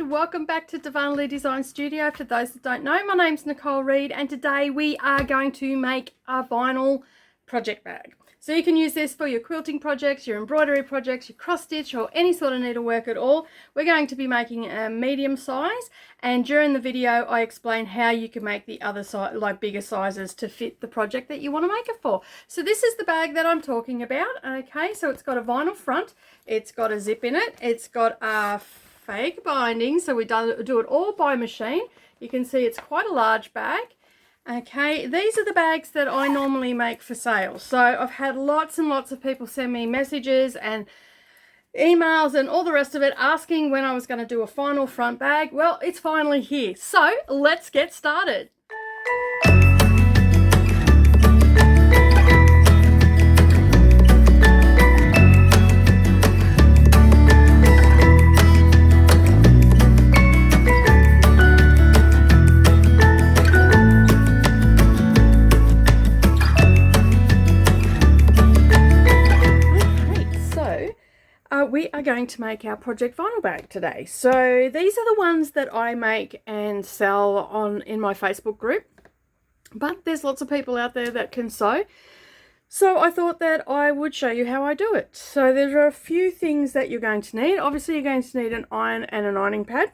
and welcome back to Darvanalee Designs Studio. For those that don't know, my name's Nicole Reed and today we are going to make a vinyl project bag. So you can use this for your quilting projects, your embroidery projects, your cross stitch or any sort of needlework at all. We're going to be making a medium size, and during the video I explain how you can make the other size, like bigger sizes, to fit the project that you want to make it for. So this is the bag that I'm talking about. Okay, so it's got a vinyl front, it's got a zip in it, it's got a fake binding, so we do it all by machine. You can see it's quite a large bag. Okay, these are the bags that I normally make for sale. So I've had lots and lots of people send me messages and emails and all the rest of it asking when I was going to do a final front bag. Well, it's finally here. So let's get started. We are going to make our project vinyl bag today. So these are the ones that I make and sell in my Facebook group, but there's lots of people out there that can sew, so I thought that I would show you how I do it. So there are a few things that you're going to need. Obviously you're going to need an iron and an ironing pad.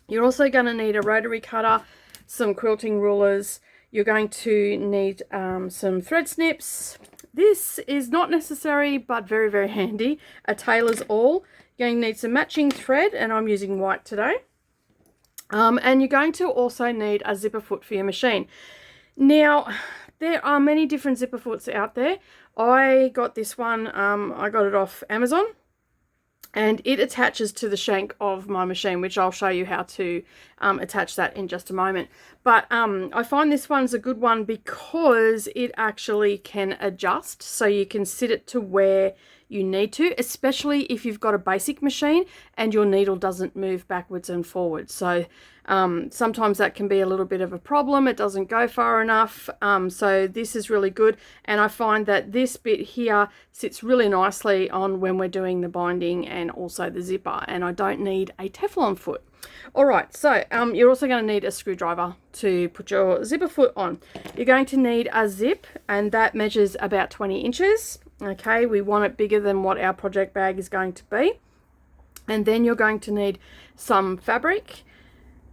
You're also going to need a rotary cutter, some quilting rulers. You're going to need some thread snips. This is not necessary, but very, very handy. A tailor's awl. You're going to need some matching thread, and I'm using white today. And you're going to also need a zipper foot for your machine. Now, there are many different zipper foots out there. I got this one, I got it off Amazon. And it attaches to the shank of my machine, which I'll show you how to attach that in just a moment. But I find this one's a good one because it actually can adjust, so you can sit it to where you need to, especially if you've got a basic machine and your needle doesn't move backwards and forwards. So sometimes that can be a little bit of a problem. It doesn't go far enough. So this is really good. And I find that this bit here sits really nicely on when we're doing the binding and also the zipper. And I don't need a Teflon foot. All right, so you're also going to need a screwdriver to put your zipper foot on. You're going to need a zip, and that measures about 20 inches. Okay, we want it bigger than what our project bag is going to be. And then you're going to need some fabric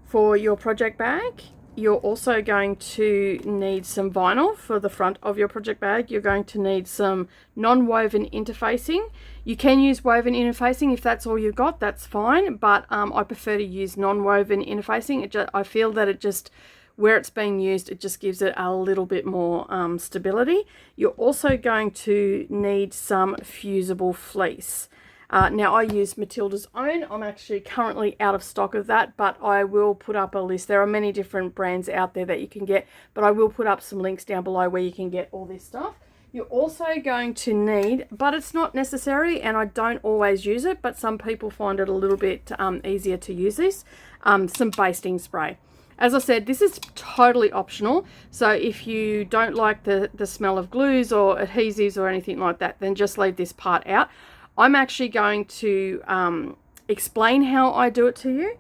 for your project bag. You're also going to need some vinyl for the front of your project bag. You're going to need some non-woven interfacing. You can use woven interfacing if that's all you've got, that's fine, but I prefer to use non-woven interfacing. I feel that it just, where it's being used, it just gives it a little bit more stability. You're also going to need some fusible fleece. Now I use Matilda's Own. I'm actually currently out of stock of that, but I will put up a list. There are many different brands out there that you can get, but I will put up some links down below where you can get all this stuff. You're also going to need, but it's not necessary and I don't always use it, but some people find it a little bit easier to use this, some basting spray. As I said, this is totally optional, so if you don't like the smell of glues or adhesives or anything like that, then just leave this part out. I'm actually going to explain how I do it to you.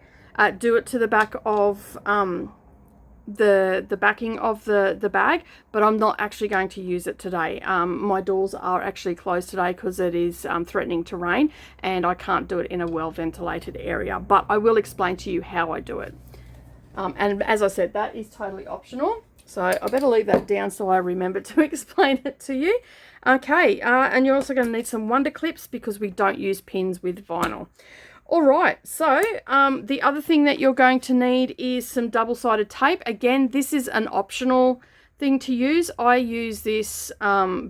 Do it to the back of the backing of the bag, but I'm not actually going to use it today. My doors are actually closed today because it is threatening to rain and I can't do it in a well ventilated area, but I will explain to you how I do it. And as I said, that is totally optional, so I better leave that down so I remember to explain it to you. Okay, and you're also going to need some wonder clips because we don't use pins with vinyl. All right, so the other thing that you're going to need is some double-sided tape. Again, this is an optional thing to use. I use this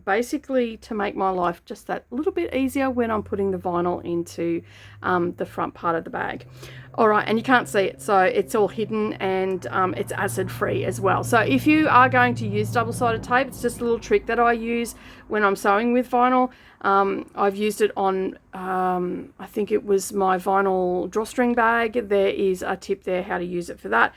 basically to make my life just that little bit easier when I'm putting the vinyl into the front part of the bag. All right, and you can't see it, so it's all hidden, and it's acid free as well. So if you are going to use double-sided tape, it's just a little trick that I use when I'm sewing with vinyl. I've used it on, I think it was my vinyl drawstring bag. There is a tip there how to use it for that.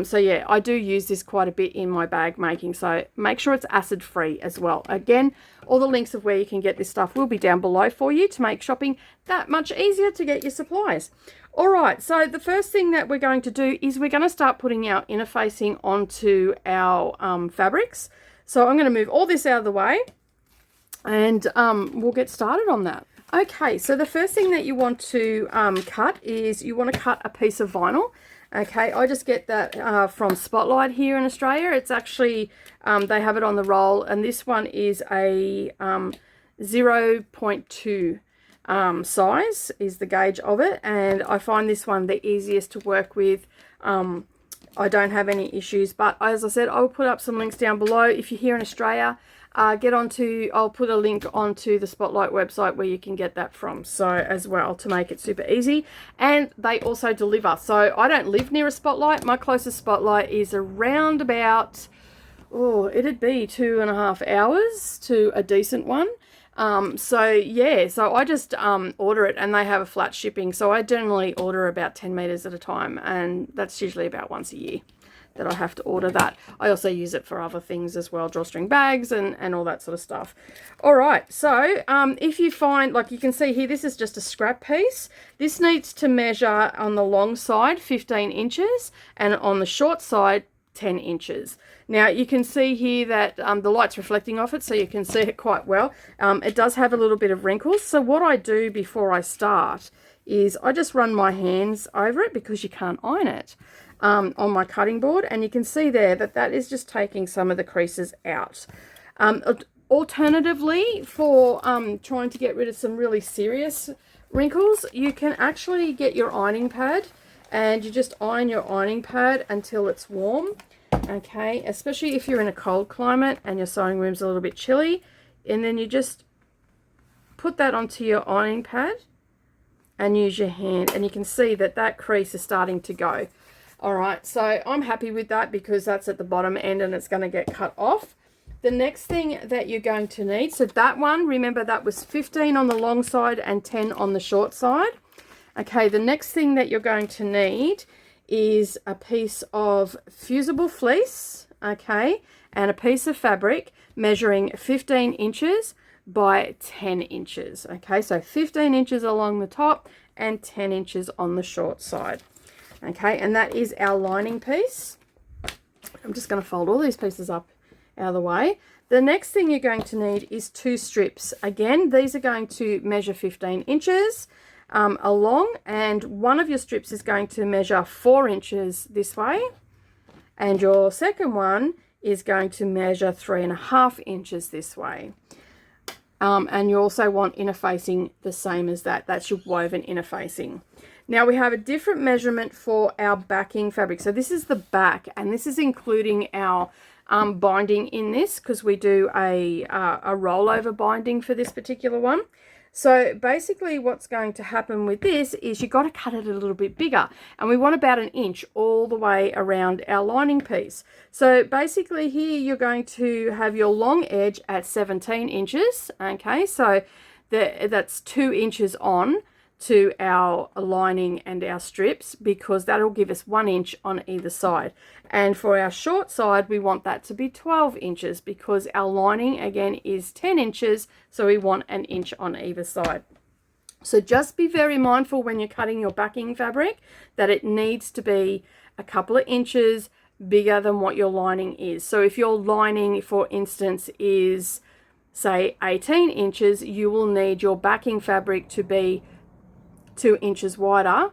So yeah, I do use this quite a bit in my bag making, so make sure it's acid free as well. Again, all the links of where you can get this stuff will be down below for you to make shopping that much easier to get your supplies. All right, so the first thing that we're going to do is we're going to start putting our interfacing onto our fabrics. So I'm going to move all this out of the way, and we'll get started on that. Okay, so the first thing that you want to cut is you want to cut a piece of vinyl. Okay, I just get that from Spotlight here in Australia. It's actually, they have it on the roll, and this one is a 0.2 size is the gauge of it, and I find this one the easiest to work with. I don't have any issues, but as I said, I'll put up some links down below. If you're here in Australia, I'll put a link onto the Spotlight website where you can get that from, so as well, to make it super easy. And they also deliver, so I don't live near a Spotlight. My closest Spotlight is around about, it'd be 2.5 hours to a decent one. So yeah, so I just order it, and they have a flat shipping, so I generally order about 10 meters at a time, and that's usually about once a year that I have to order that. I also use it for other things as well, drawstring bags and all that sort of stuff. All right, so if you find, like you can see here, this is just a scrap piece. This needs to measure on the long side 15 inches and on the short side 10 inches. Now you can see here that the light's reflecting off it, so you can see it quite well. It does have a little bit of wrinkles, so what I do before I start is I just run my hands over it, because you can't iron it, on my cutting board, and you can see there that that is just taking some of the creases out. Alternatively, for trying to get rid of some really serious wrinkles, you can actually get your ironing pad, and you just iron your ironing pad until it's warm. Okay, especially if you're in a cold climate and your sewing room's a little bit chilly, and then you just put that onto your ironing pad and use your hand, and you can see that that crease is starting to go. All right, so I'm happy with that, because that's at the bottom end and it's going to get cut off. The next thing that you're going to need, so that one, remember that was 15 on the long side and 10 on the short side. Okay, the next thing that you're going to need is a piece of fusible fleece, okay, and a piece of fabric measuring 15 inches by 10 inches. Okay, so 15 inches along the top and 10 inches on the short side. Okay, and that is our lining piece. I'm just going to fold all these pieces up out of the way. The next thing you're going to need is 2 strips. Again, these are going to measure 15 inches along, and one of your strips is going to measure 4 inches this way, and your second one is going to measure 3.5 inches this way. And you also want interfacing the same as that. That's your woven interfacing. Now we have a different measurement for our backing fabric. So this is the back, and this is including our binding in this, because we do a rollover binding for this particular one. So basically what's going to happen with this is you've got to cut it a little bit bigger, and we want about 1 inch all the way around our lining piece. So basically here you're going to have your long edge at 17 inches. Okay, so that's 2 inches on to our lining and our strips, because that'll give us 1 inch on either side. And for our short side, we want that to be 12 inches, because our lining again is 10 inches, so we want 1 inch on either side. So just be very mindful when you're cutting your backing fabric that it needs to be a couple of inches bigger than what your lining is. So if your lining, for instance, is say 18 inches, you will need your backing fabric to be 2 inches wider,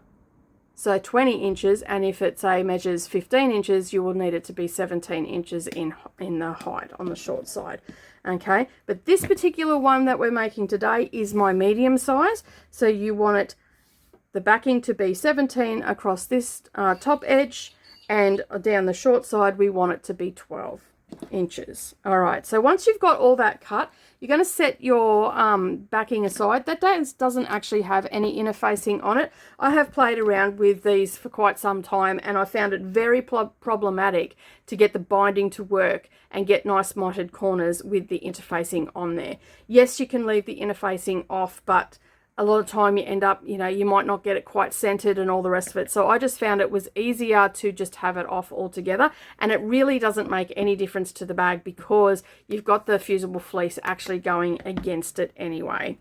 so 20 inches, and if it say measures 15 inches, you will need it to be 17 inches in the height on the short side. Okay, but this particular one that we're making today is my medium size, so you want it, the backing to be 17 across this top edge, and down the short side we want it to be 12. inches. All right, so once you've got all that cut, you're going to set your backing aside. That doesn't actually have any interfacing on it. I have played around with these for quite some time, and I found it very problematic to get the binding to work and get nice motted corners with the interfacing on there. Yes, you can leave the interfacing off, but a lot of time you end up, you might not get it quite centered and all the rest of it. So I just found it was easier to just have it off altogether, and it really doesn't make any difference to the bag because you've got the fusible fleece actually going against it anyway.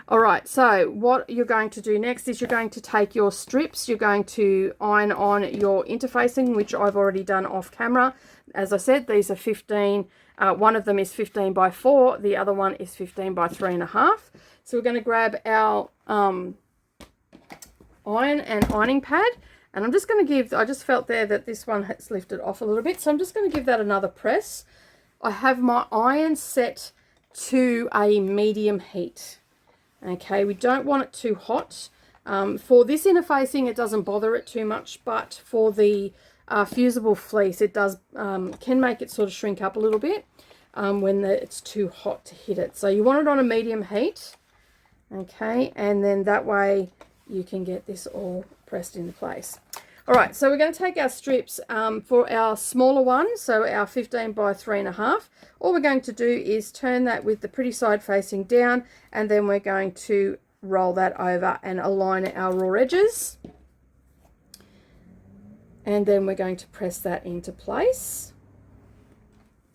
All right, so what you're going to do next is you're going to take your strips, you're going to iron on your interfacing, which I've already done off camera. As I said, these are 15, one of them is 15 by 4, the other one is 15 by 3.5. So we're going to grab our iron and ironing pad, and I'm just going to give, I just felt there that this one has lifted off a little bit, so I'm just going to give that another press. I have my iron set to a medium heat. Okay, we don't want it too hot. For this interfacing, it doesn't bother it too much, but for the fusible fleece, it does can make it sort of shrink up a little bit when it's too hot to hit it. So you want it on a medium heat. Okay, and then that way you can get this all pressed into place. All right, so we're going to take our strips for our smaller one, so our 15 by 3.5. All we're going to do is turn that with the pretty side facing down, and then we're going to roll that over and align our raw edges. And then we're going to press that into place.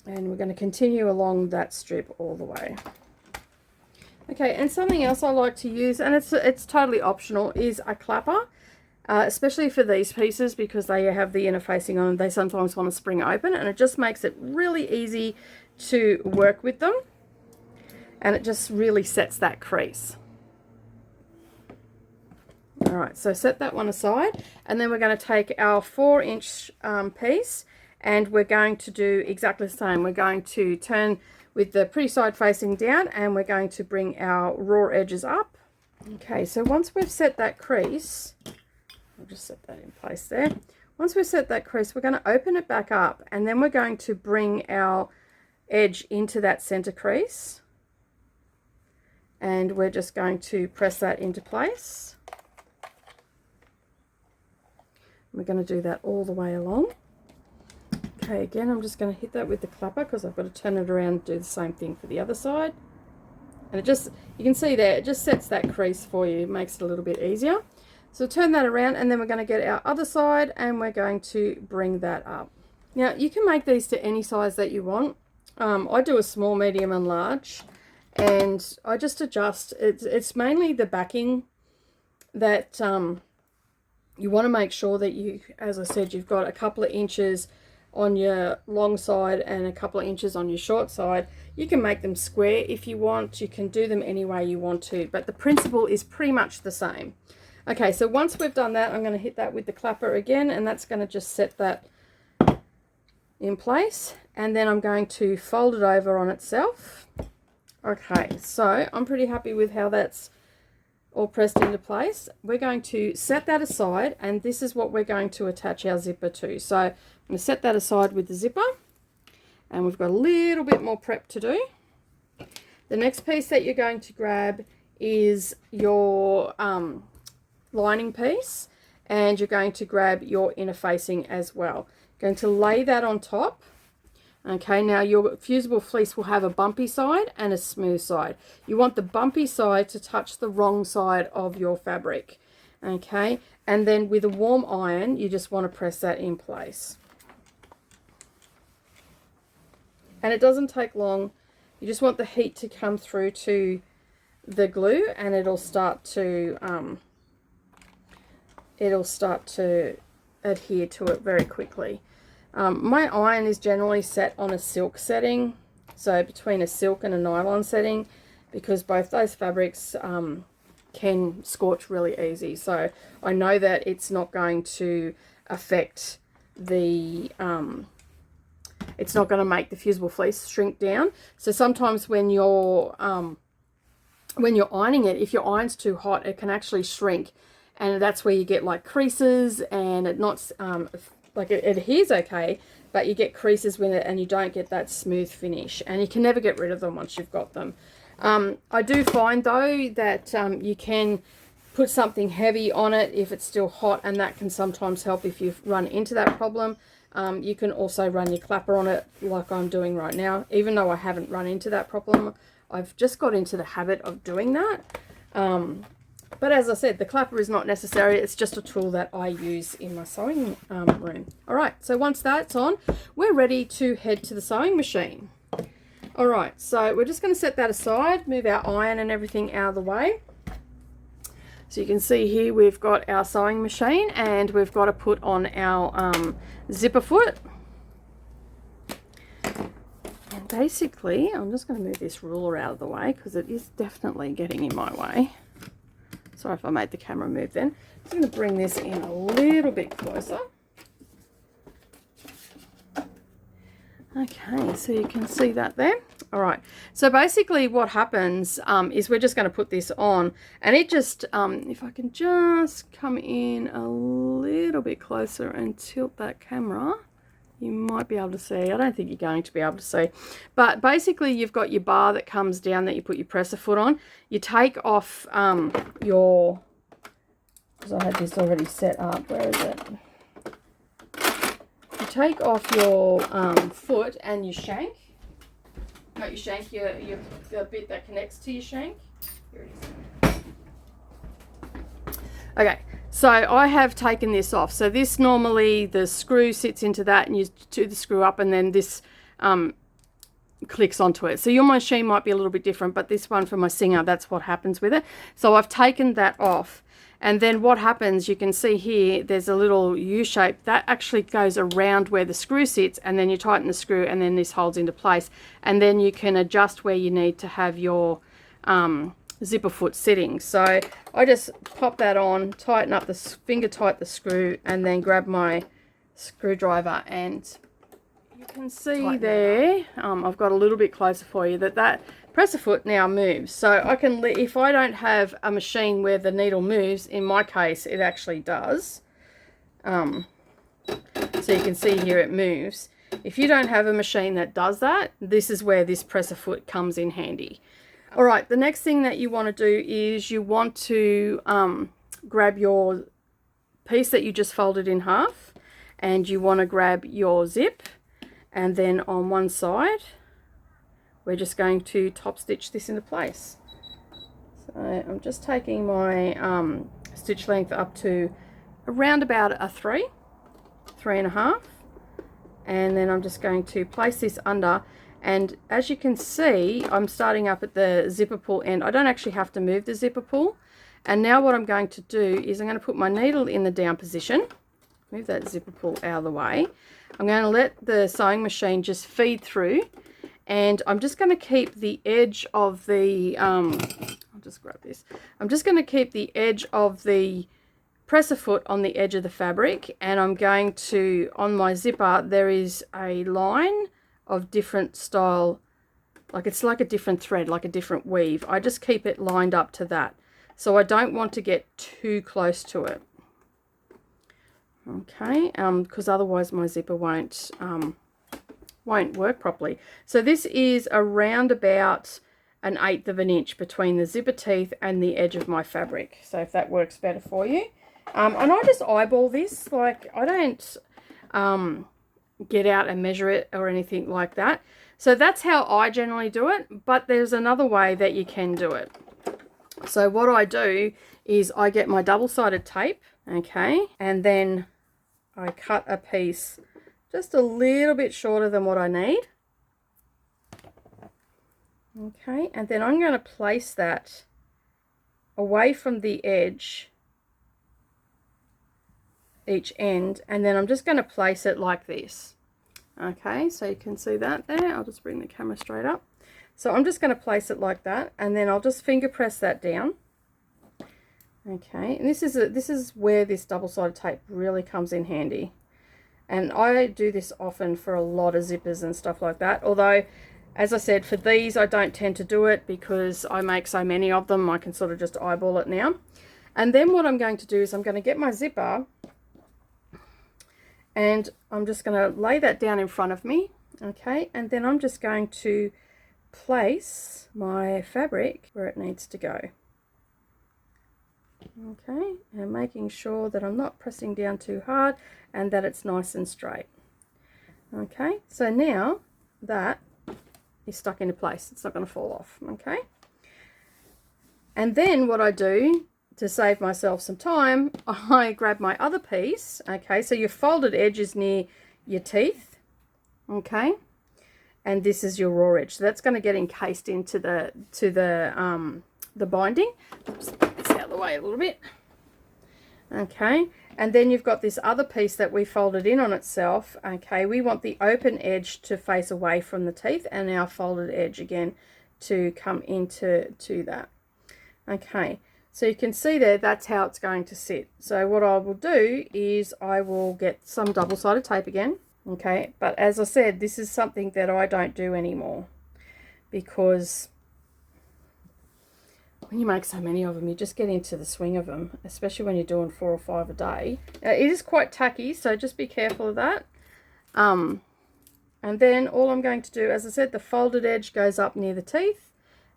And we're going to continue along that strip all the way. Okay, and something else I like to use, and it's totally optional, is a clapper, especially for these pieces because they have the interfacing on. They sometimes want to spring open, and it just makes it really easy to work with them, and it just really sets that crease. All right, so set that one aside, and then we're going to take our 4-inch piece, and we're going to do exactly the same. We're going to turn with the pretty side facing down, and we're going to bring our raw edges up. Okay, so once we've set that crease, I'll just set that in place there. Once we've set that crease, we're going to open it back up, and then we're going to bring our edge into that center crease, and we're just going to press that into place. We're going to do that all the way along. Okay, again, I'm just going to hit that with the clapper because I've got to turn it around and do the same thing for the other side. And it just, you can see there, it just sets that crease for you, makes it a little bit easier. So turn that around, and then we're going to get our other side, and we're going to bring that up. Now, you can make these to any size that you want. I do a small, medium, and large, and I just adjust. It's mainly the backing that you want to make sure that you, as I said, you've got a couple of inches on your long side and a couple of inches on your short side. You can make them square if you want. You can do them any way you want to, but the principle is pretty much the same. Okay, so once we've done that, I'm going to hit that with the clapper again, and that's going to just set that in place, and then I'm going to fold it over on itself. Okay, so I'm pretty happy with how that's all pressed into place. We're going to set that aside, and this is what we're going to attach our zipper to. So I'm going to set that aside with the zipper, and we've got a little bit more prep to do. The next piece that you're going to grab is your lining piece, and you're going to grab your inner facing as well. Going to lay that on top. Okay, now your fusible fleece will have a bumpy side and a smooth side. You want the bumpy side to touch the wrong side of your fabric. Okay, and then with a warm iron, you just want to press that in place. And it doesn't take long. You just want the heat to come through to the glue, and it'll start to adhere to it very quickly. My iron is generally set on a silk setting, so between a silk and a nylon setting, because both those fabrics can scorch really easy. So I know that it's not going to affect the it's not going to make the fusible fleece shrink down. So sometimes when you're ironing it, if your iron's too hot, it can actually shrink, and that's where you get like creases and it not like it adheres okay, but you get creases with it and you don't get that smooth finish, and you can never get rid of them once you've got them. I do find though that you can put something heavy on it if it's still hot, and that can sometimes help if you've run into that problem. You can also run your clapper on it like I'm doing right now. Even though I haven't run into that problem, I've just got into the habit of doing that. But as I said, the clapper is not necessary. It's just a tool that I use in my sewing room. All right, so once that's on, we're ready to head to the sewing machine. All right, so we're just going to set that aside, move our iron and everything out of the way. So you can see here we've got our sewing machine, and we've got to put on our zipper foot. And basically, I'm just going to move this ruler out of the way because it is definitely getting in my way. Sorry if I made the camera move then. I'm just going to bring this in a little bit closer. Okay, so you can see that there. All right, so basically what happens is we're just going to put this on, and it just, if I can just come in a little bit closer and tilt that camera, you might be able to see. I don't think you're going to be able to see, but basically you've got your bar that comes down that you put your presser foot on. You take off your, because I had this already set up, where is it? You take off your foot and your shank. Not your shank, the bit that connects to your shank. Here it is. Okay, so I have taken this off. So this normally, the screw sits into that and you do the screw up, and then this clicks onto it. So your machine might be a little bit different, but this one for my Singer, that's what happens with it. So I've taken that off. And then what happens, you can see here, there's a little U shape that actually goes around where the screw sits, and then you tighten the screw, and then this holds into place. And then you can adjust where you need to have your zipper foot sitting. So I just pop that on, tighten up the finger, tight the screw, and then grab my screwdriver, and you can see there, I've got a little bit closer for you, that presser foot now moves. So I can, if I don't have a machine where the needle moves, in my case it actually does. So you can see here it moves. If you don't have a machine that does that, this is where this presser foot comes in handy. All right, the next thing that you want to do is you want to grab your piece that you just folded in half, and you want to grab your zip, and then on one side we're just going to top stitch this into place. So I'm just taking my stitch length up to around about a 3.5, and then I'm just going to place this under. And as you can see, I'm starting up at the zipper pull end. I don't actually have to move the zipper pull. And now what I'm going to do is I'm going to put my needle in the down position, move that zipper pull out of the way. I'm going to let the sewing machine just feed through, and I'm just going to keep the edge of the, I'll just grab this. I'm just going to keep the edge of the presser foot on the edge of the fabric, and I'm going to, on my zipper, there is a line of different style, like it's like a different thread, like a different weave. I just keep it lined up to that, so I don't want to get too close to it. Okay, because otherwise my zipper won't work properly. So this is around about 1/8 of an inch between the zipper teeth and the edge of my fabric. So if that works better for you. And I just eyeball this, like I don't get out and measure it or anything like that. So that's how I generally do it, but there's another way that you can do it. So what I do is I get my double-sided tape, okay, and then I cut a piece just a little bit shorter than what I need. Okay, and then I'm going to place that away from the edge, each end, and then I'm just going to place it like this. Okay, so you can see that there. I'll just bring the camera straight up. So I'm just going to place it like that, and then I'll just finger press that down. Okay, and this is where this double-sided tape really comes in handy. And I do this often for a lot of zippers and stuff like that. Although, as I said, for these I don't tend to do it because I make so many of them. I can sort of just eyeball it now. And then what I'm going to do is I'm going to get my zipper, And I'm just going to lay that down in front of me, okay, and then I'm just going to place my fabric where it needs to go. Okay, and making sure that I'm not pressing down too hard and that it's nice and straight. Okay, so now that is stuck into place. It's not going to fall off, okay? And then what I do to save myself some time, I grab my other piece, okay? So your folded edge is near your teeth, okay? And this is your raw edge. So that's going to get encased into the binding. Just put this out of the way a little bit. Okay, and then you've got this other piece that we folded in on itself. Okay, we want the open edge to face away from the teeth and our folded edge again to come into that. Okay, so you can see there, that's how it's going to sit. So what I will do is I will get some double-sided tape again. Okay, but as I said, this is something that I don't do anymore, because when you make so many of them, you just get into the swing of them, especially when you're doing 4 or 5 a day. It is quite tacky, so just be careful of that. And then all I'm going to do, as I said, the folded edge goes up near the teeth,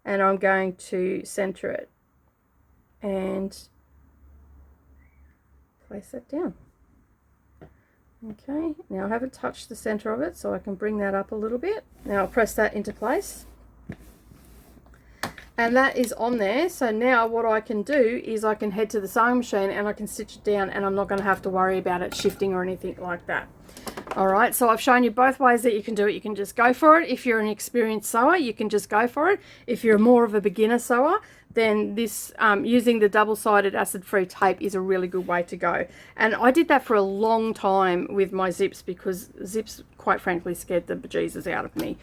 and I'm going to center it and place that down. Okay, now I haven't touched the center of it, so I can bring that up a little bit. Now I'll press that into place. And that is on there. So now what I can do is I can head to the sewing machine and I can stitch it down, and I'm not going to have to worry about it shifting or anything like that. All right, so I've shown you both ways that you can do it. You can just go for it. If you're an experienced sewer, you can just go for it. If you're more of a beginner sewer, then this using the double-sided acid-free tape is a really good way to go. And I did that for a long time with my zips, because zips, quite frankly, scared the bejesus out of me.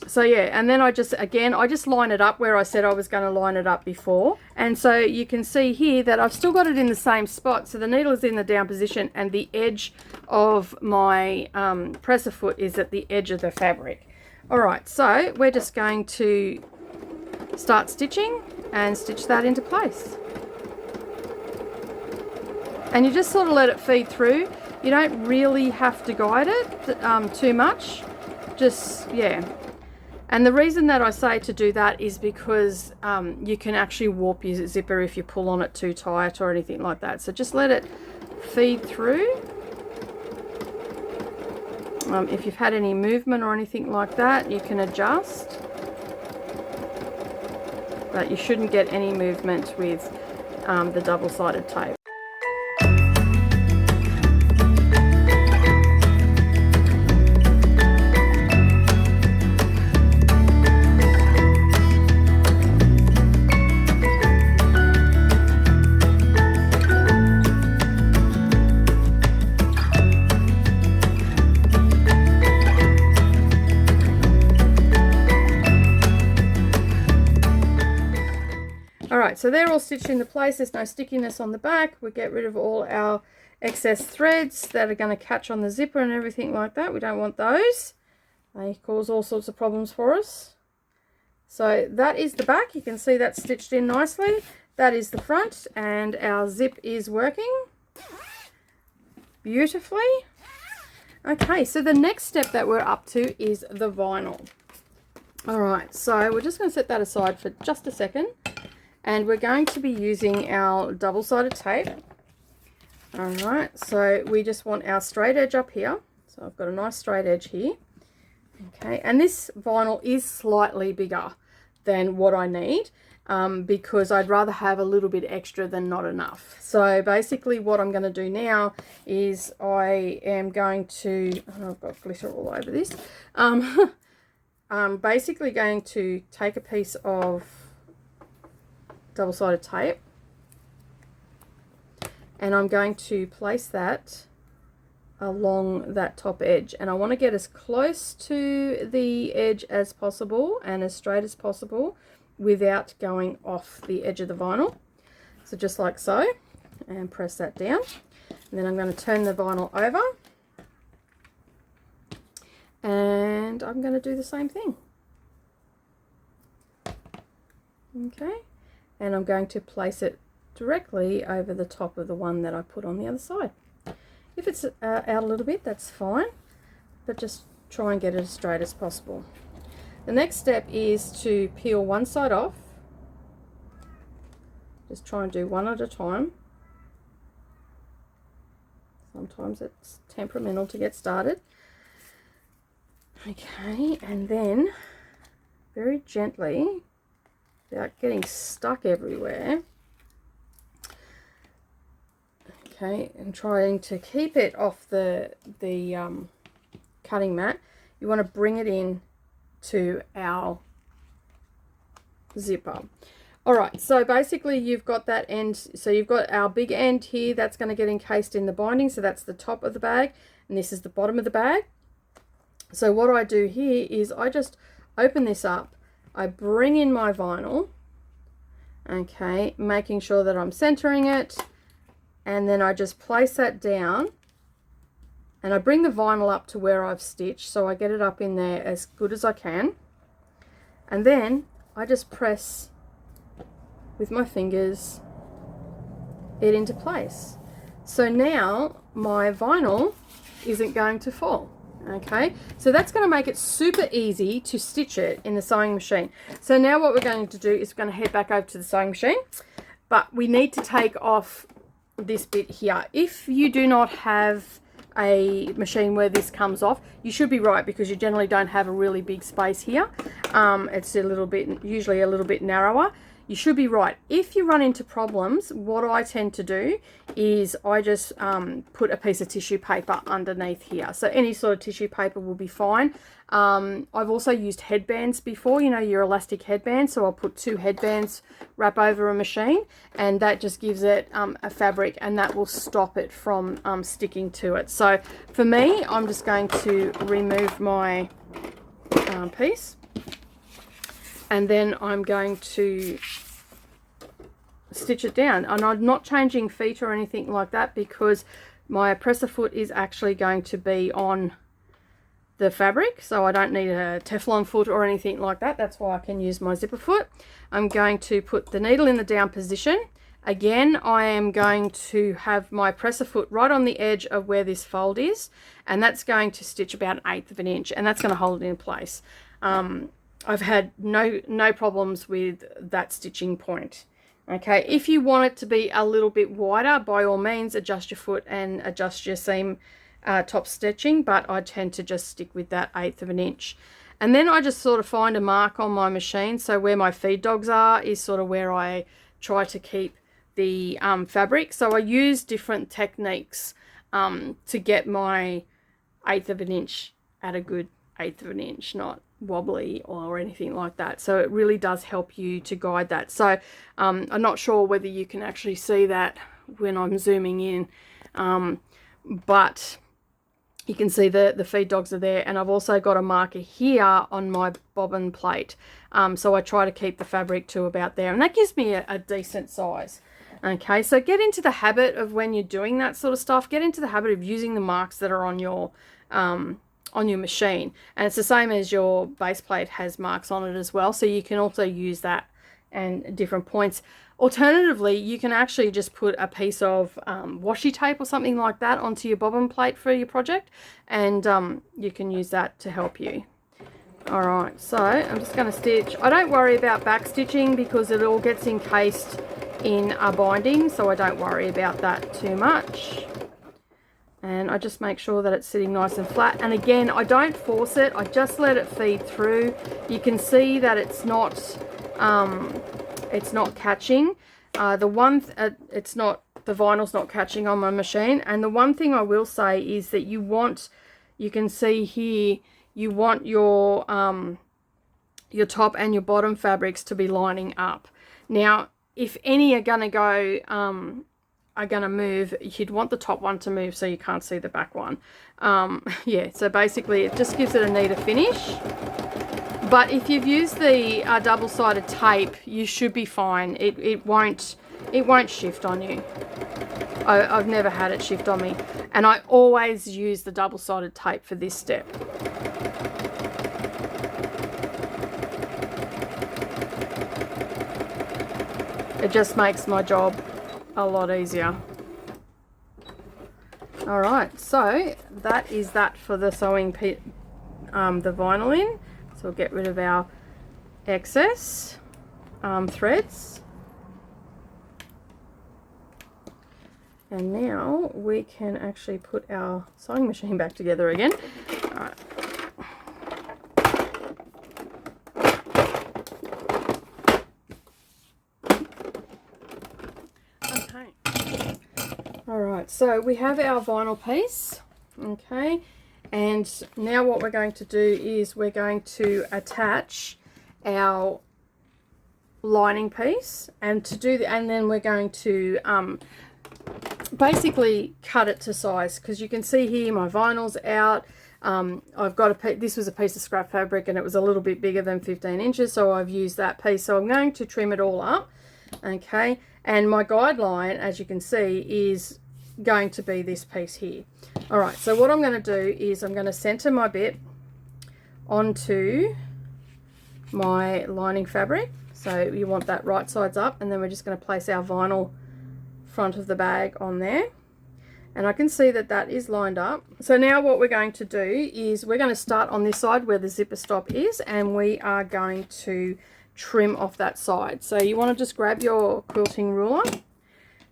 So yeah, and then I just line it up where I said I was going to line it up before. And so you can see here that I've still got it in the same spot. So the needle is in the down position and the edge of my presser foot is at the edge of the fabric. All right, so we're just going to start stitching and stitch that into place. And you just sort of let it feed through. You don't really have to guide it too much. Just, yeah. And the reason that I say to do that is because you can actually warp your zipper if you pull on it too tight or anything like that. So just let it feed through. If you've had any movement or anything like that, you can adjust. But you shouldn't get any movement with the double-sided tape. Alright, so they're all stitched into place. There's no stickiness on the back. We get rid of all our excess threads that are going to catch on the zipper and everything like that. We don't want those. They cause all sorts of problems for us. So that is the back. You can see that's stitched in nicely. That is the front, and our zip is working beautifully. Okay, so the next step that we're up to is the vinyl. Alright, so we're just going to set that aside for just a second. And we're going to be using our double-sided tape. Alright, so we just want our straight edge up here. So I've got a nice straight edge here. Okay, and this vinyl is slightly bigger than what I need because I'd rather have a little bit extra than not enough. So basically what I'm going to do now is I am going to, oh, I've got glitter all over this. I'm basically going to take a piece of double-sided tape, and I'm going to place that along that top edge, and I want to get as close to the edge as possible and as straight as possible without going off the edge of the vinyl. So just like so, and press that down, and then I'm going to turn the vinyl over and I'm going to do the same thing. Okay, and I'm going to place it directly over the top of the one that I put on the other side. If it's out a little bit, that's fine, but just try and get it as straight as possible. The next step is to peel one side off. Just try and do one at a time. Sometimes it's temperamental to get started. Okay, and then very gently, without getting stuck everywhere, okay, and trying to keep it off the cutting mat, you want to bring it in to our zipper. All right, so basically you've got that end, so you've got our big end here that's going to get encased in the binding, so that's the top of the bag, and this is the bottom of the bag. So what I do here is I just open this up, I bring in my vinyl, okay, making sure that I'm centering it, and then I just place that down, and I bring the vinyl up to where I've stitched, so I get it up in there as good as I can, and then I just press with my fingers it into place. So now my vinyl isn't going to fall. Okay, so that's going to make it super easy to stitch it in the sewing machine. So now what we're going to do is we're going to head back over to the sewing machine, but we need to take off this bit here. If you do not have a machine where this comes off, you should be right, because you generally don't have a really big space here. It's a little bit, usually a little bit narrower. You should be right. If you run into problems, what I tend to do is I just put a piece of tissue paper underneath here. So any sort of tissue paper will be fine. I've also used headbands before, you know, your elastic headbands. So I'll put 2 headbands, wrap over a machine, and that just gives it a fabric, and that will stop it from sticking to it. So for me, I'm just going to remove my piece. And then I'm going to stitch it down, and I'm not changing feet or anything like that, because my presser foot is actually going to be on the fabric, so I don't need a Teflon foot or anything like that. That's why I can use my zipper foot. I'm going to put the needle in the down position. Again, I am going to have my presser foot right on the edge of where this fold is, and that's going to stitch about 1/8 of an inch, and that's going to hold it in place. I've had no problems with that stitching point. Okay, if you want it to be a little bit wider, by all means adjust your foot and adjust your seam top stitching, but I tend to just stick with that 1/8 of an inch. And then I just sort of find a mark on my machine, so where my feed dogs are is sort of where I try to keep the fabric. So I use different techniques to get my 1/8 of an inch at a good 1/8 of an inch, not wobbly or anything like that. So it really does help you to guide that. So I'm not sure whether you can actually see that when I'm zooming in, but you can see the feed dogs are there, and I've also got a marker here on my bobbin plate. So I try to keep the fabric to about there, and that gives me a decent size. Okay, so get into the habit of, when you're doing that sort of stuff, get into the habit of using the marks that are on your machine. And it's the same as your base plate has marks on it as well, so you can also use that and different points. Alternatively, you can actually just put a piece of washi tape or something like that onto your bobbin plate for your project, and you can use that to help you. All right, so I'm just going to stitch. I don't worry about back stitching because it all gets encased in a binding, so I don't worry about that too much. And I just make sure that it's sitting nice and flat. And again, I don't force it, I just let it feed through. You can see that it's not catching. The vinyl's not catching on my machine. And the one thing I will say is that you can see here, you want your top and your bottom fabrics to be lining up. Now, if any are gonna go are going to move, you'd want the top one to move so you can't see the back one. Yeah, so basically it just gives it a neater finish. But if you've used the double-sided tape, you should be fine. It won't shift on you. I've never had it shift on me, and I always use the double-sided tape for this step. It just makes my job a lot easier. All All right, so that is that for the sewing the vinyl in. So we'll get rid of our excess threads. And now we can actually put our sewing machine back together again. All right. Okay. All right, so we have our vinyl piece, okay, and now what we're going to do is we're going to attach our lining piece, and then we're going to basically cut it to size, because you can see here my vinyl's out. I've got this was a piece of scrap fabric and it was a little bit bigger than 15 inches, so I've used that piece. So I'm going to trim it all up, okay, and my guideline, as you can see, is going to be this piece here. All right, so what I'm going to do is I'm going to center my bit onto my lining fabric. So you want that right sides up, and then we're just going to place our vinyl front of the bag on there, and I can see that that is lined up. So now what we're going to do is we're going to start on this side where the zipper stop is, and we are going to trim off that side. So you want to just grab your quilting ruler,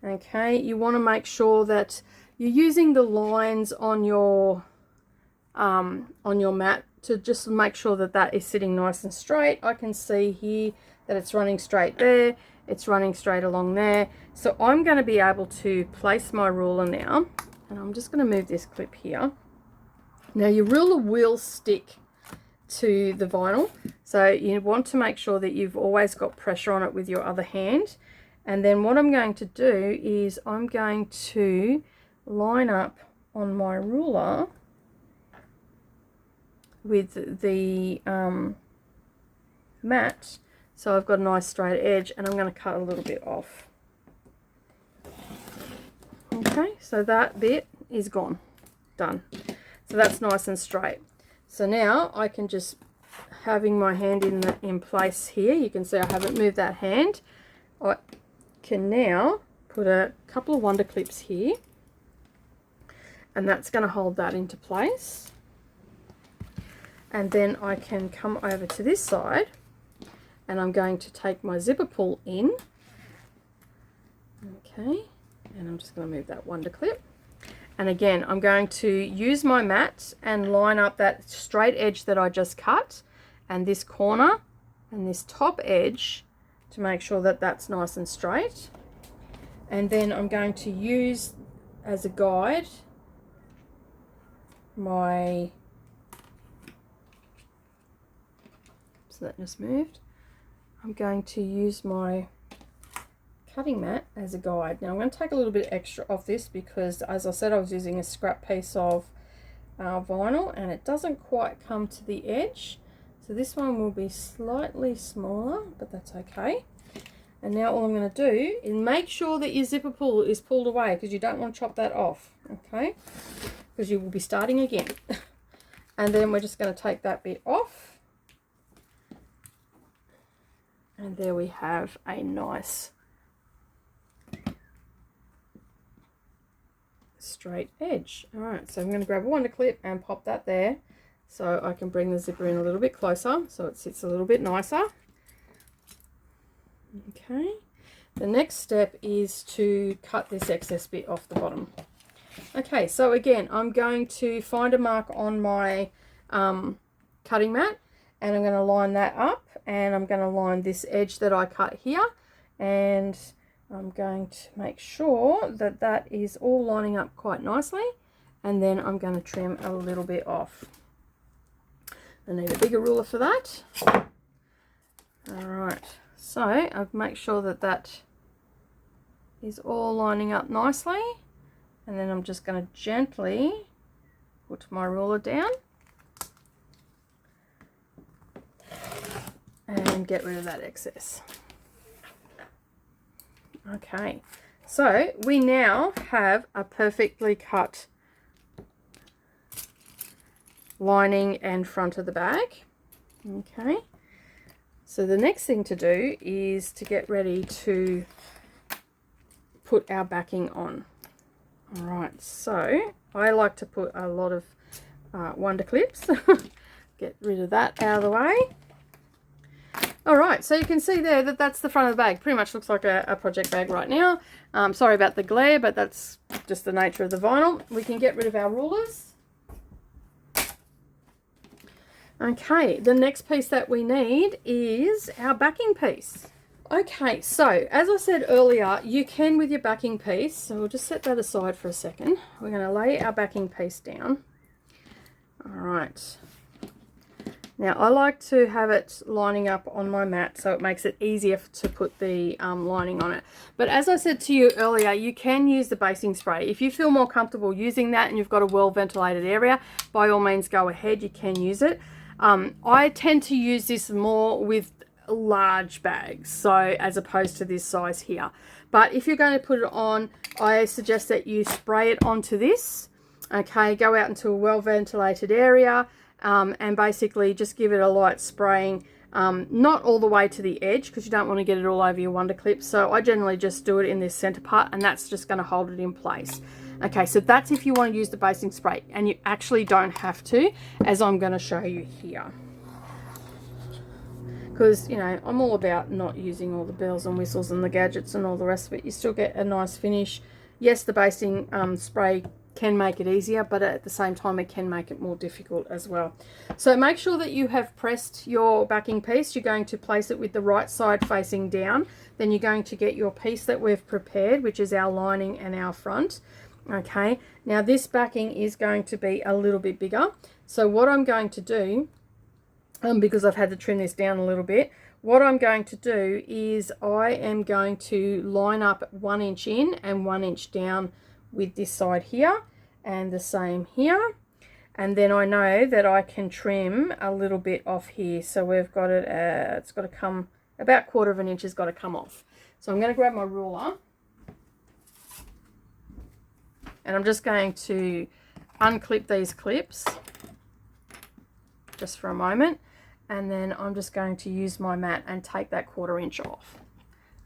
okay, you want to make sure that you're using the lines on your mat to just make sure that that is sitting nice and straight. I can see here that it's running straight there, it's running straight along there. So I'm going to be able to place my ruler now, and I'm just going to move this clip here. Now your ruler will stick to the vinyl, so you want to make sure that you've always got pressure on it with your other hand. And then what I'm going to do is I'm going to line up on my ruler with the mat, so I've got a nice straight edge, and I'm going to cut a little bit off. Okay, so that bit is gone, done. So that's nice and straight. So now I can just, having my hand in place here, you can see I haven't moved that hand. I can now put a couple of wonder clips here, and that's going to hold that into place. And then I can come over to this side, and I'm going to take my zipper pull in, okay, and I'm just going to move that wonder clip. And again, I'm going to use my mat and line up that straight edge that I just cut, and this corner and this top edge, to make sure that that's nice and straight. And then I'm going to use as a guide my, so that just moved, I'm going to use my cutting mat as a guide. Now I'm going to take a little bit extra off this because, as I said, I was using a scrap piece of vinyl and it doesn't quite come to the edge. So this one will be slightly smaller, but that's okay. And now all I'm going to do is make sure that your zipper pull is pulled away, because you don't want to chop that off, okay? Because you will be starting again. And then we're just going to take that bit off. And there we have a nice straight edge. All right, so I'm going to grab a wonder clip and pop that there, so I can bring the zipper in a little bit closer so it sits a little bit nicer. Okay, the next step is to cut this excess bit off the bottom. Okay, so again, I'm going to find a mark on my cutting mat, and I'm going to line that up, and I'm going to line this edge that I cut here, and I'm going to make sure that that is all lining up quite nicely, and then I'm going to trim a little bit off. I need a bigger ruler for that. All right, so I'll make sure that that is all lining up nicely, and then I'm just going to gently put my ruler down and get rid of that excess. Okay, so we now have a perfectly cut lining and front of the bag. Okay, so the next thing to do is to get ready to put our backing on. All right, so I like to put a lot of wonder clips. Get rid of that out of the way. All right, so you can see there that that's the front of the bag. Pretty much looks like a project bag right now. Sorry about the glare, but that's just the nature of the vinyl. We can get rid of our rulers. Okay, the next piece that we need is our backing piece. Okay, so as I said earlier, you can with your backing piece, so we'll just set that aside for a second. We're going to lay our backing piece down. All right. Now, I like to have it lining up on my mat so it makes it easier to put the lining on it. But as I said to you earlier, you can use the basting spray. If you feel more comfortable using that and you've got a well-ventilated area, by all means go ahead, you can use it. I tend to use this more with large bags, so as opposed to this size here. But if you're going to put it on, I suggest that you spray it onto this. Okay, go out into a well-ventilated area. And basically just give it a light spraying, not all the way to the edge because you don't want to get it all over your wonder clip. So I generally just do it in this center part, and that's just going to hold it in place. Okay, so that's if you want to use the basting spray, and you actually don't have to, as I'm going to show you here. Because, you know, I'm all about not using all the bells and whistles and the gadgets and all the rest of it. You still get a nice finish. Yes, the basting spray can make it easier, but at the same time it can make it more difficult as well. So make sure that you have pressed your backing piece. You're going to place it with the right side facing down. Then you're going to get your piece that we've prepared, which is our lining and our front. Okay, now this backing is going to be a little bit bigger. So what I'm going to do, because I've had to trim this down a little bit, what I'm going to do is I am going to line up 1 inch in and 1 inch down with this side here and the same here, and then I know that I can trim a little bit off here. So we've got it, it's got to come about 1/4 inch has got to come off. So I'm going to grab my ruler and I'm just going to unclip these clips just for a moment, and then I'm just going to use my mat and take that 1/4 inch off.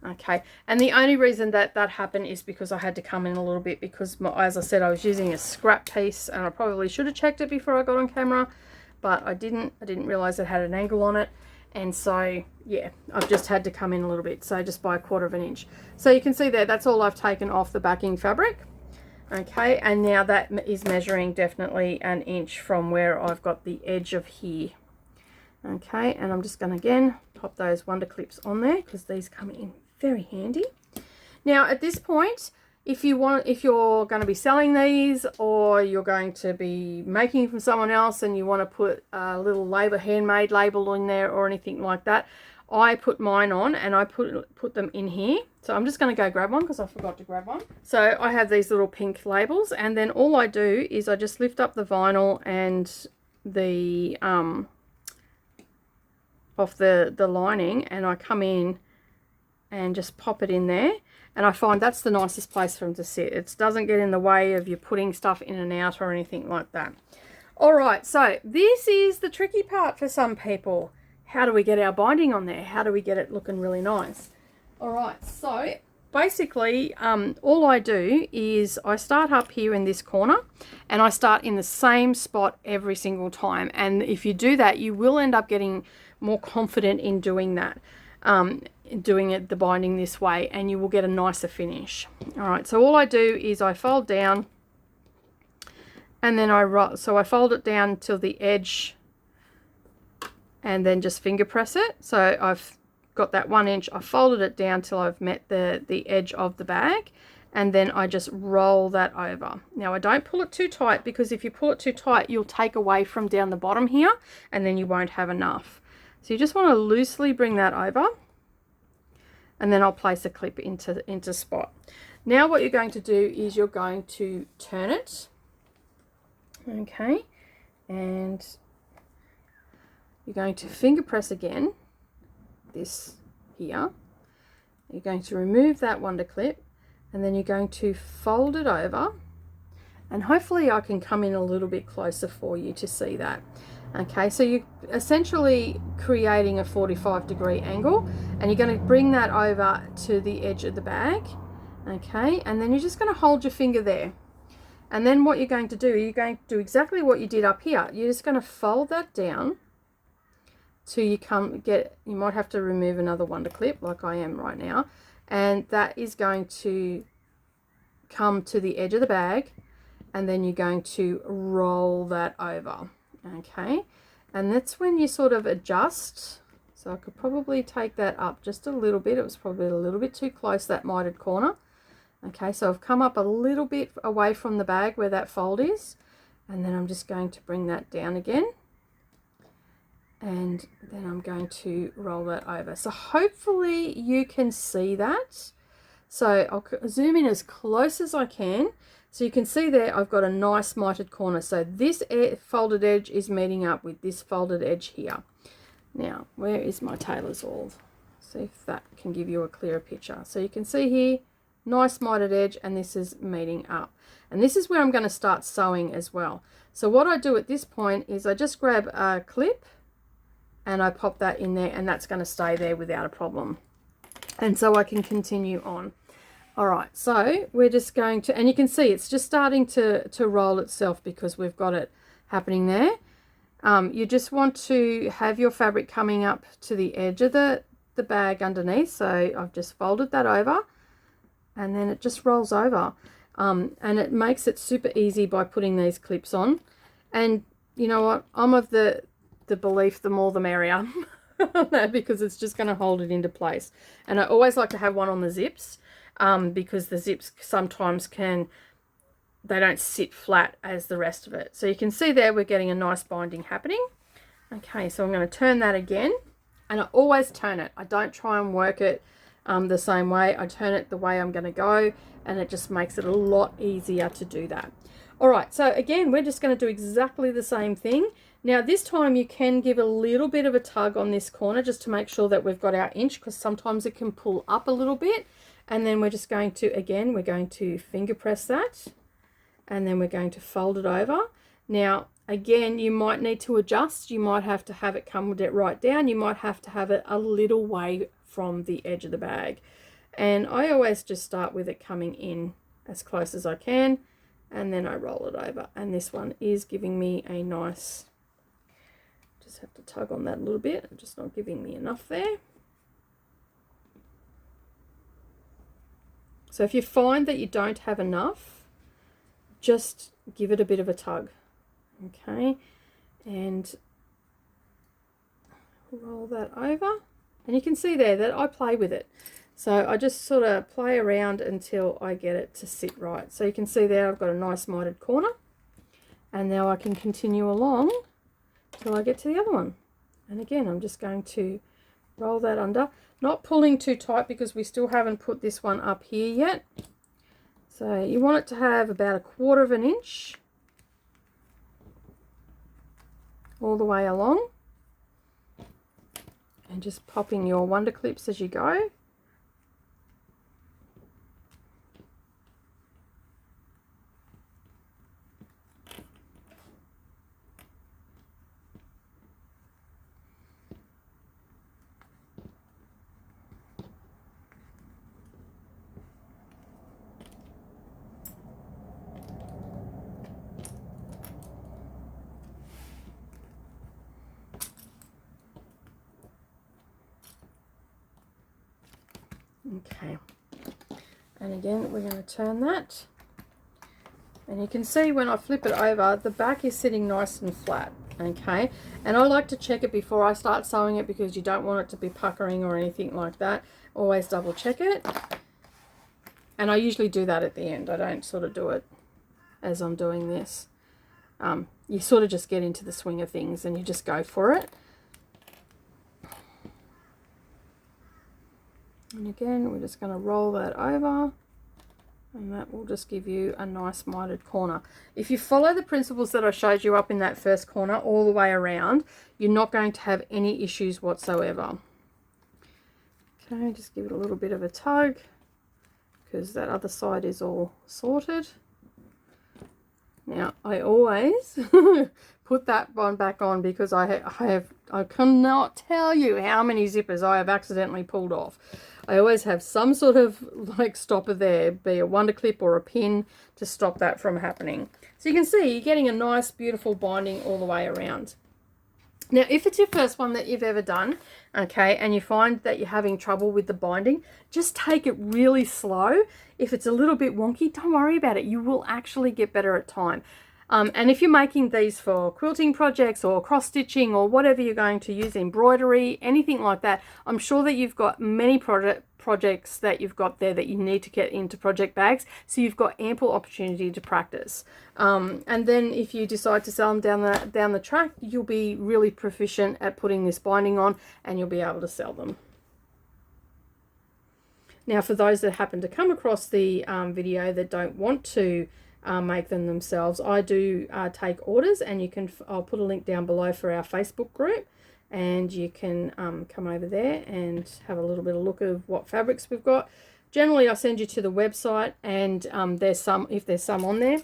Okay, and the only reason that happened is because I had to come in a little bit because, as I said, I was using a scrap piece, and I probably should have checked it before I got on camera, but I didn't realize it had an angle on it, and so yeah, I've just had to come in a little bit, so just by 1/4 inch. So you can see there, that's all I've taken off the backing fabric. Okay, and now that is measuring definitely 1 inch from where I've got the edge of here. Okay, and I'm just going to again pop those wonder clips on there because these come in very handy. Now at this point, if you're going to be selling these, or you're going to be making from someone else and you want to put a little label, handmade label in there or anything like that, I put mine on and I put them in here. So I'm just going to go grab one because I forgot to grab one. So I have these little pink labels, and then all I do is I just lift up the vinyl and the off the lining, and I come in and just pop it in there, and I find that's the nicest place for them to sit. It doesn't get in the way of you putting stuff in and out or anything like that. All right, so this is the tricky part for some people. How do we get our binding on there? How do we get it looking really nice? All right, so basically all I do is I start up here in this corner, and I start in the same spot every single time, and if you do that, you will end up getting more confident in doing that, the binding this way, and you will get a nicer finish. All right, so all I do is I fold down, and then I fold it down till the edge, and then just finger press it. So I've got that 1 inch, I folded it down till I've met the edge of the bag, and then I just roll that over. Now I don't pull it too tight, because if you pull it too tight, you'll take away from down the bottom here, and then you won't have enough. So you just want to loosely bring that over, and then I'll place a clip into spot. Now what you're going to do is you're going to turn it, okay, and you're going to finger press again, this here. You're going to remove that wonder clip, and then you're going to fold it over, and hopefully I can come in a little bit closer for you to see that. Okay, so you're essentially creating a 45-degree angle, and you're going to bring that over to the edge of the bag. Okay, and then you're just going to hold your finger there, And then what you're going to do, you're going to do exactly what you did up here. You're just going to fold that down till you you might have to remove another wonder clip like I am right now. And that is going to come to the edge of the bag, and then you're going to roll that over. Okay, and that's when you sort of adjust. So I could probably take that up just a little bit. It was probably a little bit too close, that mitered corner. Okay, so I've come up a little bit away from the bag where that fold is, and then I'm just going to bring that down again, and then I'm going to roll that over. So hopefully you can see that. So I'll zoom in as close as I can. So you can see there I've got a nice mitered corner. So this folded edge is meeting up with this folded edge here. Now, where is my tailor's awl? See if that can give you a clearer picture. So you can see here, nice mitered edge, and this is meeting up. And this is where I'm going to start sewing as well. So what I do at this point is I just grab a clip and I pop that in there, and that's going to stay there without a problem. And so I can continue on. All right, so we're just going to, and you can see it's just starting to roll itself because we've got it happening there. You just want to have your fabric coming up to the edge of the bag underneath. So I've just folded that over, and then it just rolls over. And it makes it super easy by putting these clips on. And you know what? I'm of the belief the more the merrier. Because it's just going to hold it into place. And I always like to have one on the zips, because the zips sometimes they don't sit flat as the rest of it. So you can see there we're getting a nice binding happening. Okay, so I'm going to turn that again, and I always turn it. I don't try and work it the same way. I turn it the way I'm going to go, and it just makes it a lot easier to do that. All right, so again, we're just going to do exactly the same thing. Now this time you can give a little bit of a tug on this corner just to make sure that we've got our inch, because sometimes it can pull up a little bit. And then we're just going to, again, we're going to finger press that, and then we're going to fold it over. Now, again, you might need to adjust. You might have to have it come right down. You might have to have it a little way from the edge of the bag. And I always just start with it coming in as close as I can, and then I roll it over. And this one is giving me a nice, just have to tug on that a little bit. I'm just not giving me enough there. So if you find that you don't have enough, just give it a bit of a tug. Okay, and roll that over. And you can see there that I play with it. So I just sort of play around until I get it to sit right. So you can see there I've got a nice mitered corner. And now I can continue along till I get to the other one. And again, I'm just going to roll that under. Not pulling too tight because we still haven't put this one up here yet. So you want it to have about 1/4 of an inch all the way along. And just popping your wonder clips as you go. Okay, and again we're going to turn that, and you can see when I flip it over the back is sitting nice and flat. Okay, and I like to check it before I start sewing it because you don't want it to be puckering or anything like that. Always double check it, and I usually do that at the end. I don't sort of do it as I'm doing this. You sort of just get into the swing of things and you just go for it. And again, we're just going to roll that over, and that will just give you a nice mitered corner. If you follow the principles that I showed you up in that first corner all the way around, you're not going to have any issues whatsoever. Okay, just give it a little bit of a tug because that other side is all sorted. Now, I always put that one back on because I cannot tell you how many zippers I have accidentally pulled off. I always have some sort of like stopper there, be a wonder clip or a pin to stop that from happening. So you can see you're getting a nice beautiful binding all the way around. Now, if it's your first one that you've ever done, okay, and you find that you're having trouble with the binding, just take it really slow. If it's a little bit wonky, don't worry about it. You will actually get better at time. And if you're making these for quilting projects or cross-stitching or whatever you're going to use, embroidery, anything like that, I'm sure that you've got many projects that you've got there that you need to get into project bags, so you've got ample opportunity to practice. And then if you decide to sell them down the track, you'll be really proficient at putting this binding on and you'll be able to sell them. Now, for those that happen to come across the video that don't want to make them themselves, I do take orders, and you can, I'll put a link down below for our Facebook group, and you can come over there and have a little bit of look of what fabrics we've got. Generally, I send you to the website, and if there's some on there.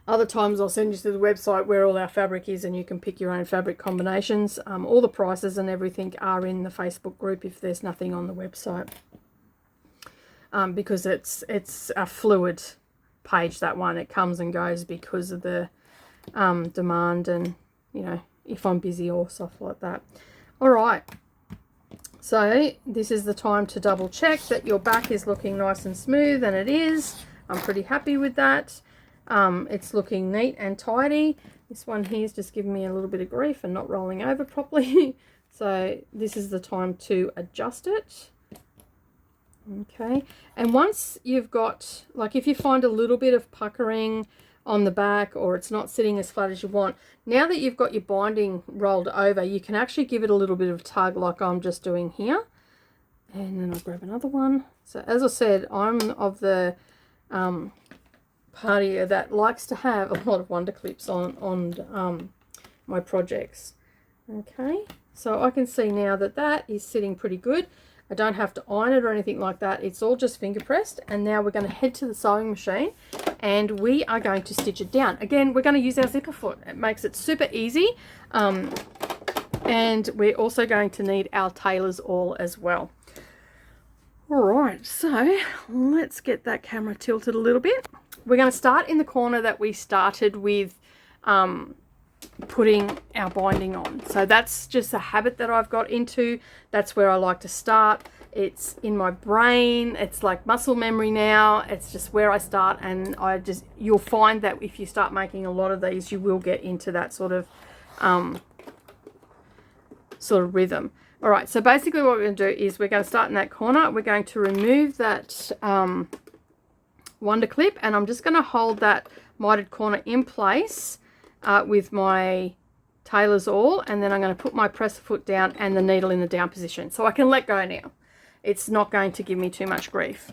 Other times I'll send you to the website where all our fabric is, and you can pick your own fabric combinations. All the prices and everything are in the Facebook group if there's nothing on the website, because it's a fluid page, that one. It comes and goes because of the demand, and you know, if I'm busy or stuff like that. All right, so this is the time to double check that your back is looking nice and smooth, and it is. I'm pretty happy with that. It's looking neat and tidy. This one here is just giving me a little bit of grief and not rolling over properly. So this is the time to adjust it. Okay, and once you've got, like, if you find a little bit of puckering on the back, or it's not sitting as flat as you want, now that you've got your binding rolled over, you can actually give it a little bit of tug like I'm just doing here. And then I'll grab another one. So as I said, I'm of the party that likes to have a lot of wonder clips on my projects. Okay, so I can see now that that is sitting pretty good. I don't have to iron it or anything like that. It's all just finger pressed. And now we're going to head to the sewing machine and we are going to stitch it down. Again, we're going to use our zipper foot. It makes it super easy. And we're also going to need our tailor's awl as well. All right, so let's get that camera tilted a little bit. We're going to start in the corner that we started with putting our binding on. So that's just a habit that I've got into. That's where I like to start. It's in my brain. It's like muscle memory now. It's just where I start, and you'll find that if you start making a lot of these, you will get into that sort of rhythm. All right, so basically what we're going to do is we're going to start in that corner. We're going to remove that wonder clip, and I'm just going to hold that mitered corner in place with my tailor's awl, and then I'm going to put my presser foot down and the needle in the down position, so I can let go now. It's not going to give me too much grief.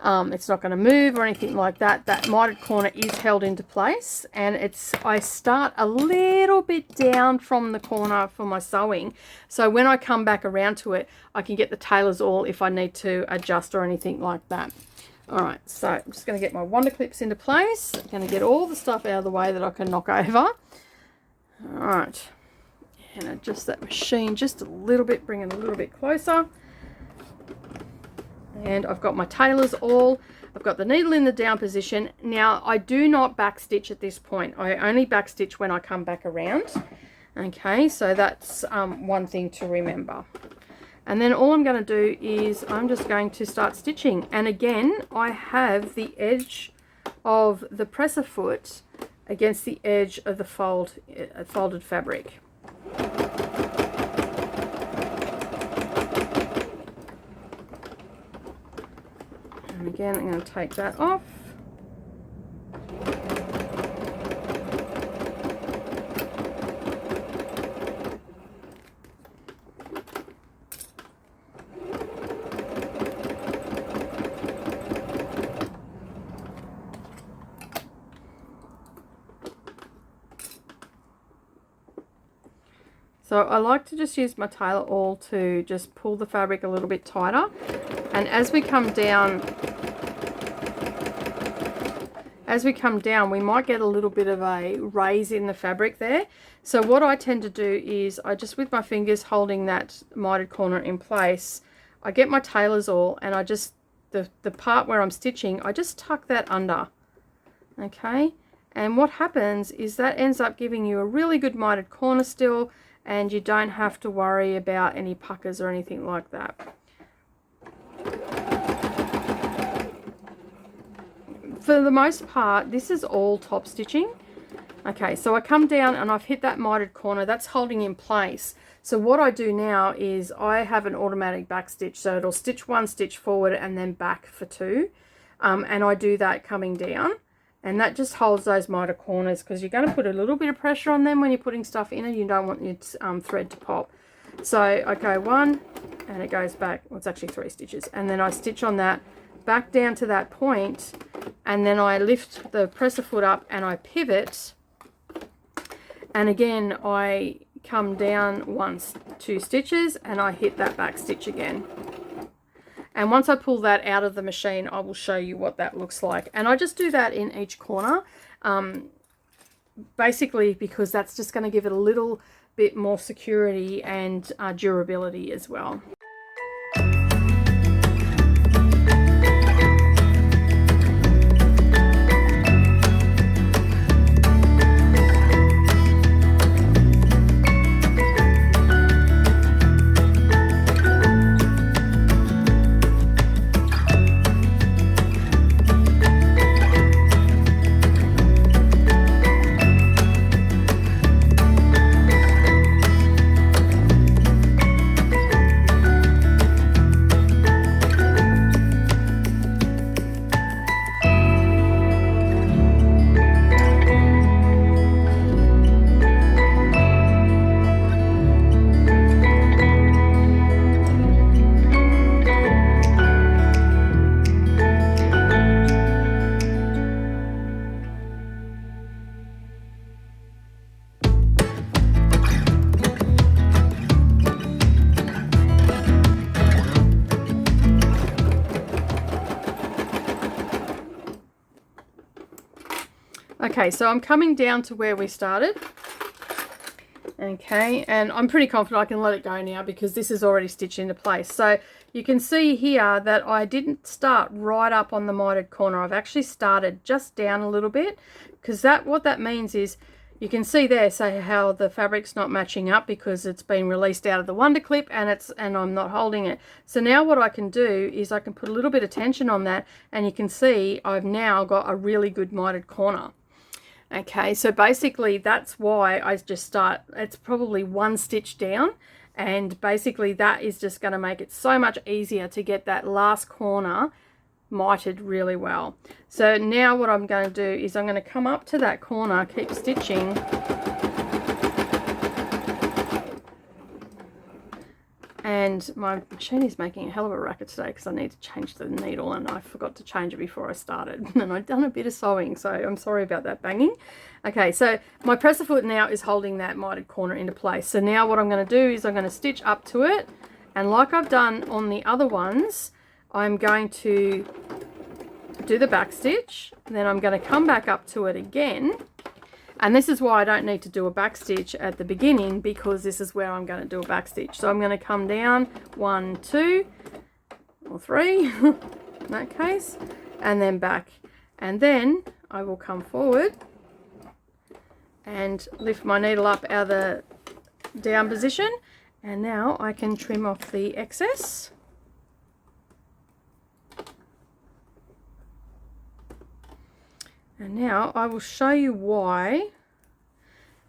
It's not going to move or anything like that. That mitered corner is held into place, and I start a little bit down from the corner for my sewing, so when I come back around to it, I can get the tailor's awl if I need to adjust or anything like that. All right, so I'm just going to get my wonder clips into place. I'm going to get all the stuff out of the way that I can knock over. All right, and adjust that machine just a little bit, bring it a little bit closer. And I've got my tailor's awl. I've got the needle in the down position. Now, I do not back stitch at this point. I only back stitch when I come back around. Okay, so that's one thing to remember. And then all I'm going to do is I'm just going to start stitching. And again, I have the edge of the presser foot against the edge of the folded fabric. And again, I'm going to take that off. So I like to just use my tailor awl to just pull the fabric a little bit tighter. And as we come down, we might get a little bit of a raise in the fabric there. So what I tend to do is I just, with my fingers holding that mitered corner in place, I get my tailor's awl and I just, the part where I'm stitching, I just tuck that under. Okay, and what happens is that ends up giving you a really good mitered corner still, and you don't have to worry about any puckers or anything like that. For the most part, this is all top stitching. Okay, so I come down and I've hit that mitered corner, that's holding in place. So what I do now is I have an automatic back stitch, so it'll stitch one stitch forward and then back for two, and I do that coming down. And that just holds those miter corners, because you're going to put a little bit of pressure on them when you're putting stuff in, and you don't want your thread to pop. So I go one, and it goes back. Well, it's actually 3 stitches. And then I stitch on that, back down to that point, and then I lift the presser foot up and I pivot. And again, I come down 2 stitches, and I hit that back stitch again. And once I pull that out of the machine, I will show you what that looks like. And I just do that in each corner, basically because that's just going to give it a little bit more security and durability as well. Okay, so I'm coming down to where we started. Okay, and I'm pretty confident I can let it go now because this is already stitched into place. So you can see here that I didn't start right up on the mitered corner. I've actually started just down a little bit, because what that means is you can see there, so how the fabric's not matching up because it's been released out of the Wonder Clip and I'm not holding it. So now what I can do is I can put a little bit of tension on that, and you can see I've now got a really good mitered corner. Okay, so basically that's why I just start, it's probably 1 stitch down, and basically that is just going to make it so much easier to get that last corner mitered really well. So now what I'm going to do is I'm going to come up to that corner, keep stitching, and my machine is making a hell of a racket today because I need to change the needle, and I forgot to change it before I started, and I've done a bit of sewing, so I'm sorry about that banging. Okay, so my presser foot now is holding that mitered corner into place. So now what I'm going to do is I'm going to stitch up to it, and like I've done on the other ones, I'm going to do the back stitch, then I'm going to come back up to it again. And this is why I don't need to do a back stitch at the beginning, because this is where I'm going to do a back stitch. So I'm going to come down 1, 2 or 3 in that case, and then back, and then I will come forward and lift my needle up out of the down position, and now I can trim off the excess. And now I will show you why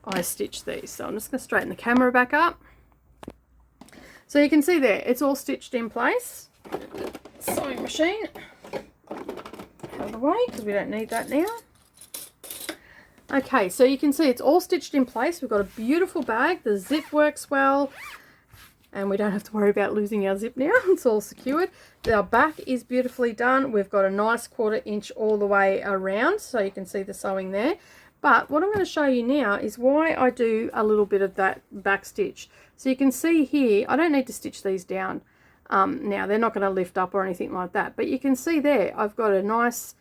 I stitch these. So I'm just going to straighten the camera back up. So you can see there, it's all stitched in place. Sewing machine out of the way because we don't need that now. Okay, so you can see it's all stitched in place. We've got a beautiful bag. The zip works well, and we don't have to worry about losing our zip now. It's all secured. Our back is beautifully done. We've got a nice 1/4 inch all the way around, so you can see the sewing there. But what I'm going to show you now is why I do a little bit of that back stitch. So you can see here, I don't need to stitch these down. Now they're not going to lift up or anything like that, but you can see there I've got a nice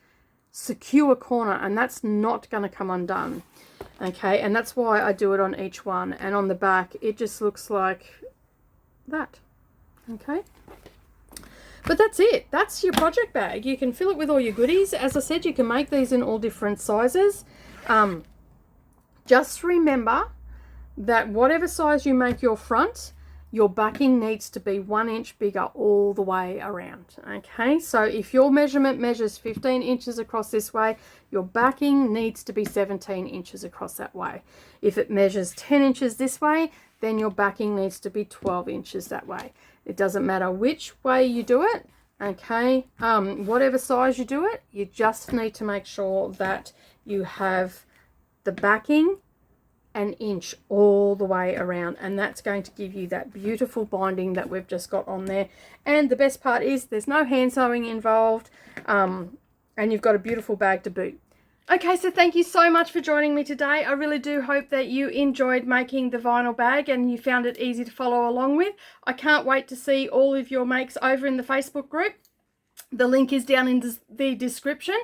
secure corner, and that's not going to come undone. Okay, and that's why I do it on each one, and on the back it just looks like that. Okay, But that's it. That's your project bag. You can fill it with all your goodies. As I said, you can make these in all different sizes. Just remember that whatever size you make your front, your backing needs to be 1 inch bigger all the way around. Okay, so if your measurement measures 15 inches across this way, your backing needs to be 17 inches across that way. If it measures 10 inches this way, then your backing needs to be 12 inches that way. It doesn't matter which way you do it. Okay, whatever size you do it, you just need to make sure that you have the backing 1 inch all the way around, and that's going to give you that beautiful binding that we've just got on there. And the best part is there's no hand sewing involved, and you've got a beautiful bag to boot. Okay, so thank you so much for joining me today. I really do hope that you enjoyed making the vinyl bag and you found it easy to follow along with. I can't wait to see all of your makes over in the Facebook group. The link is down in the description,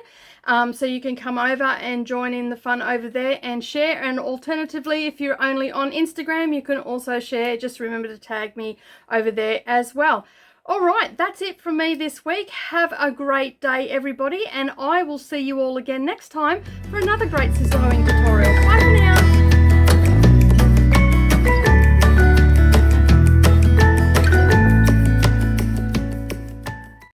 so you can come over and join in the fun over there and share. And alternatively, if you're only on Instagram, you can also share. Just remember to tag me over there as well. All right, that's it from me this week. Have a great day, everybody, and I will see you all again next time for another great sewing tutorial.